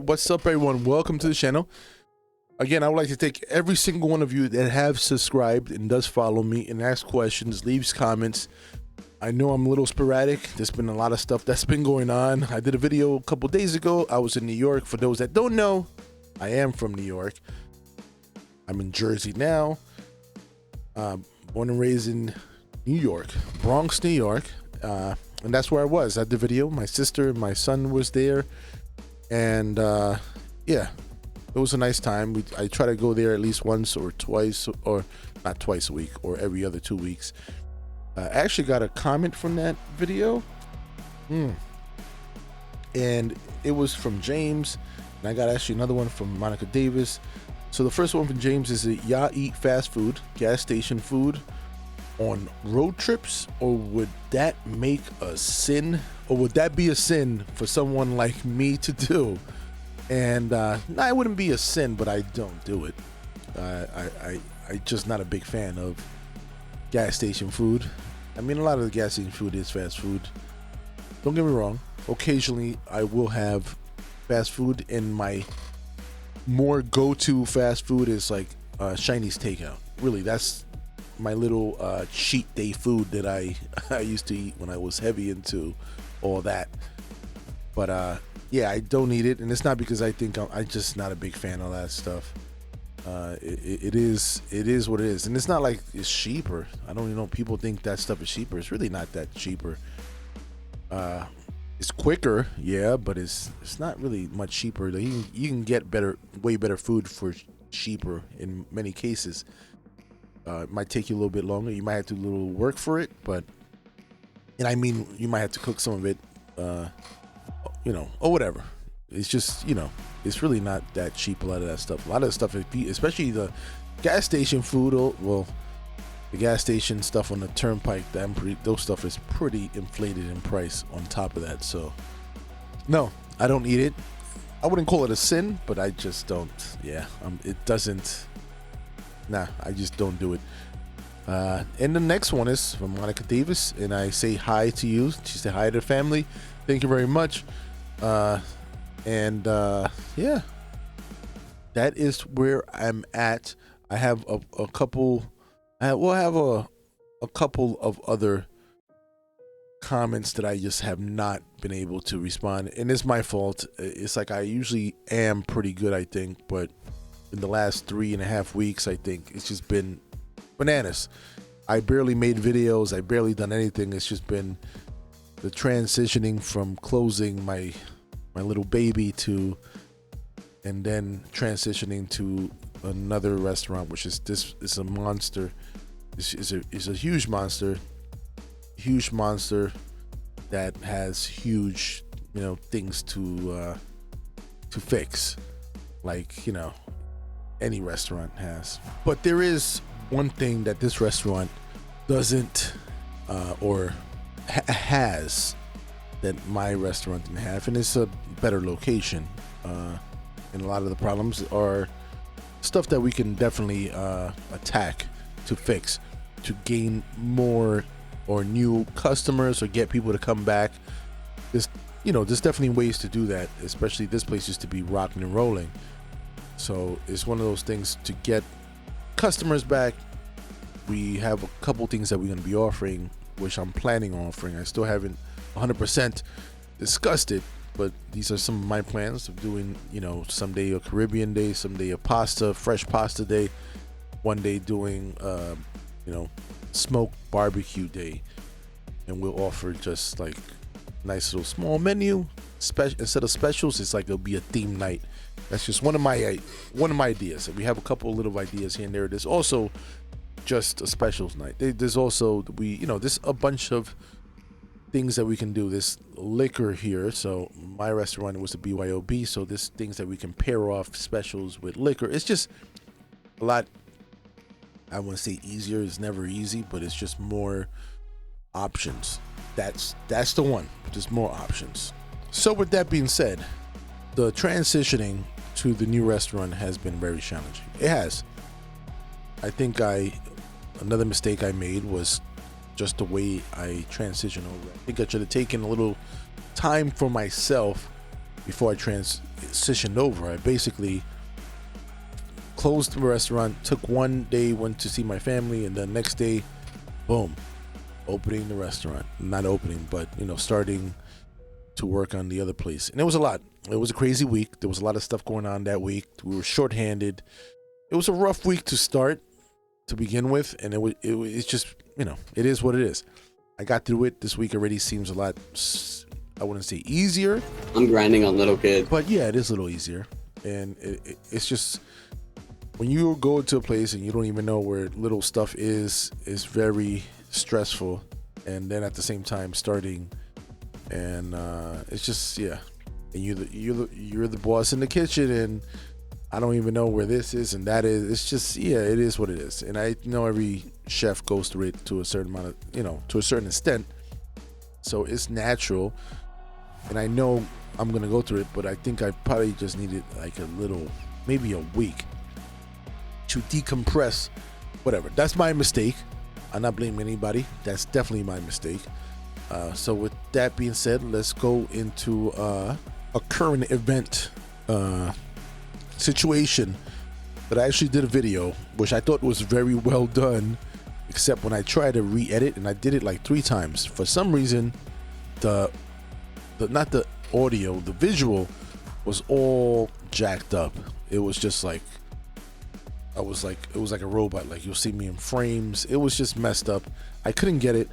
what's up, everyone? Welcome to the channel. Again, I would like to thank every single one of you that have subscribed and does follow me and ask questions, leaves comments. I know I'm a little sporadic. There's been a lot of stuff that's been going on. I did a video a couple days ago. I was in New York. For those that don't know, I am from New York. I'm in Jersey now. Born and raised in New York, Bronx, New York. And that's where I was at the video. My sister and my son was there. And yeah, it was a nice time. I try to go there at least once or twice, or not twice a week, or every other 2 weeks. I actually got a comment from that video. And it was from James. And I got actually another one from Monica Davis. So the first one from James is that y'all eat fast food, gas station food on road trips, or would that make a sin, or would that be a sin for someone like me to do? And no, it wouldn't be a sin, but I don't do it. I just not a big fan of gas station food. I mean, a lot of the gas station food is fast food. Don't get me wrong. Occasionally, I will have fast food, and my more go-to fast food is like Chinese takeout. Really, that's my little cheat day food that I used to eat when I was heavy into all that. But yeah, I don't eat it, and it's not because I think I'm just not a big fan of that stuff. It is what it is, and it's not like it's cheaper. I don't even know, people think that stuff is cheaper. It's really not that cheaper. It's quicker, yeah, but it's not really much cheaper. You can get way better food for cheaper in many cases. It might take you a little bit longer. You might have to do a little work for it, and I mean, you might have to cook some of it, or whatever. It's just, it's really not that cheap, a lot of that stuff. A lot of the stuff, especially the gas station food, the gas station stuff on the turnpike, those stuff is pretty inflated in price on top of that. So, no, I don't eat it. I wouldn't call it a sin, but I just don't. Yeah, it doesn't. Nah, I just don't do it. And the next one is from Monica Davis, and I say hi to you. She said hi to the family. Thank you very much. Yeah, that is where I'm at. I have a couple. We'll have a couple of other comments that I just have not been able to respond, and it's my fault. It's like I usually am pretty good, I think, but in the last 3.5 weeks, I think it's just been bananas. I barely made videos. I barely done anything. It's just been the transitioning from closing my little baby to, and then transitioning to another restaurant, which is this is a monster. This is a huge monster that has huge, things to fix, like, any restaurant has. But there is one thing that this restaurant doesn't has that my restaurant didn't have, and it's a better location. And a lot of the problems are stuff that we can definitely attack to fix, to gain more or new customers, or get people to come back. There's definitely ways to do that, especially this place used to be rocking and rolling. So it's one of those things to get customers back. We have a couple things that we're going to be offering, which I'm planning on offering. I still haven't 100% discussed it, but these are some of my plans of doing, someday a Caribbean day, someday a fresh pasta day, one day doing, smoked barbecue day. And we'll offer just like nice little small menu. Instead of specials, it's like it'll be a theme night. That's just one of my ideas. We have a couple of little ideas here and there. There's also just a specials night. There's also there's a bunch of things that we can do. This liquor here. So my restaurant was a BYOB. So there's things that we can pair off specials with liquor. It's just a lot. I want to say easier. It's never easy, but it's just more options. That's the one. Just more options. So with that being said, the transitioning to the new restaurant has been very challenging. It has. I think another mistake I made was just the way I transitioned over. I think I should have taken a little time for myself before I transitioned over. I basically closed the restaurant, took one day, went to see my family, and the next day, boom, opening the restaurant. Not opening, but starting to work on the other place. And it was a lot. It was a crazy week. There was a lot of stuff going on that week. We were shorthanded. It was a rough week to start, to begin with, and it's just, it is what it is. I got through it. This week already seems a lot, I wouldn't say easier. I'm grinding on little kids. But yeah, it is a little easier. And it's just, when you go to a place and you don't even know where little stuff is very stressful. And then at the same time starting, and it's just, yeah. And you're the boss in the kitchen, and I don't even know where this is and that is. It's just, yeah, it is what it is. And I know every chef goes through it to a certain amount of, to a certain extent. So it's natural. And I know I'm going to go through it, but I think I probably just needed like a little, maybe a week to decompress, whatever. That's my mistake. I'm not blaming anybody. That's definitely my mistake. So with that being said, let's go into a current event situation that I actually did a video, which I thought was very well done, except when I tried to re-edit, and I did it like 3 times. For some reason, the not the audio, the visual was all jacked up. It was just like, it was like a robot. Like, you'll see me in frames. It was just messed up. I couldn't get it.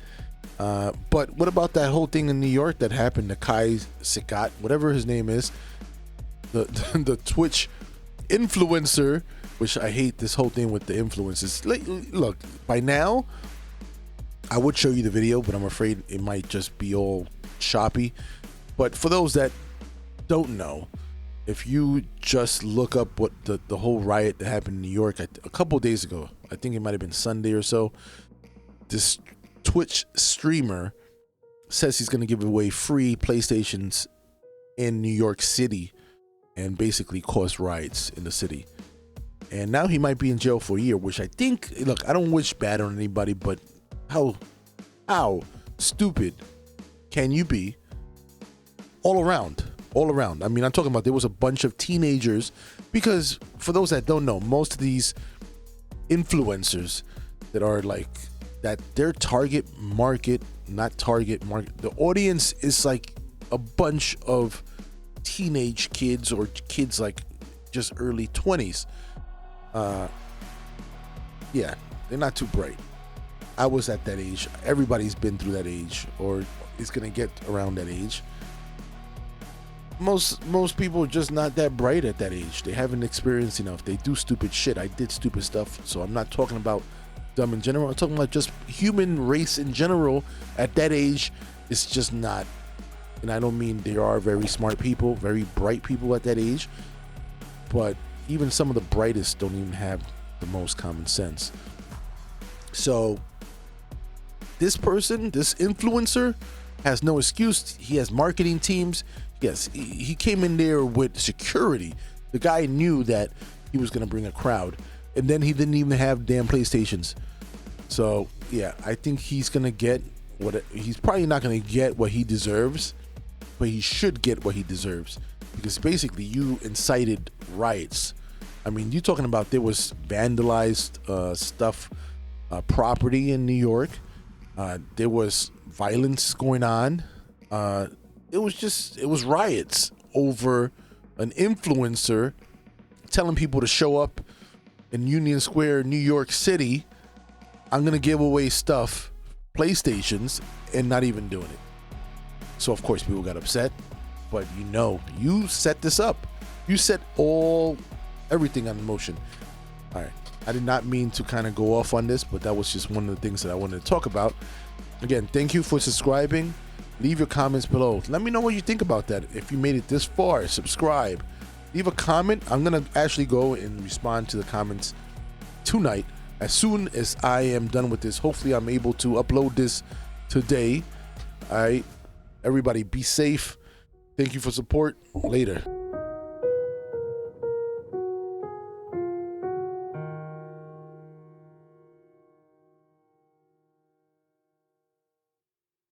But what about that whole thing in New York that happened to Kai Cenat, whatever his name is, the Twitch influencer, which I hate this whole thing with the influencers. Look, by now, I would show you the video, but I'm afraid it might just be all choppy. But for those that don't know, if you just look up what the whole riot that happened in New York a couple days ago, I think it might have been Sunday or so, this Twitch streamer says he's going to give away free PlayStations in New York City and basically cause riots in the city. And now he might be in jail for a year, which I think, look, I don't wish bad on anybody, but how stupid can you be all around? I mean, I'm talking about there was a bunch of teenagers, because for those that don't know, most of these influencers that are like that, their target market, the audience is like a bunch of teenage kids or kids like just early 20s. Yeah, they're not too bright. I was at that age. Everybody's been through that age or is gonna get around that age. Most people are just not that bright at that age. They haven't experienced enough. They do stupid shit. I did stupid stuff, so I'm not talking about dumb in general. I'm talking about just human race in general. At that age, it's just not. And I don't mean there are very smart people, very bright people at that age, but even some of the brightest don't even have the most common sense. So this person, this influencer, has no excuse. He has marketing teams. Yes, he came in there with security. The guy knew that he was going to bring a crowd, and then he didn't even have damn PlayStations. So yeah, I think he's going to get he's probably not going to get what he deserves, but he should get what he deserves, because basically you incited riots. I mean, you're talking about there was vandalized stuff, property in New York. There was violence going on. It was riots over an influencer telling people to show up in Union Square, New York City. I'm going to give away stuff, PlayStations, and not even doing it. So, of course, people got upset. But you set this up. You set everything on motion. All right. I did not mean to kind of go off on this, but that was just one of the things that I wanted to talk about. Again, thank you for subscribing. Leave your comments below. Let me know what you think about that. If you made it this far, subscribe. Leave a comment. I'm going to actually go and respond to the comments tonight. As soon as I am done with this, hopefully I'm able to upload this today. All right. Everybody be safe. Thank you for support. Later.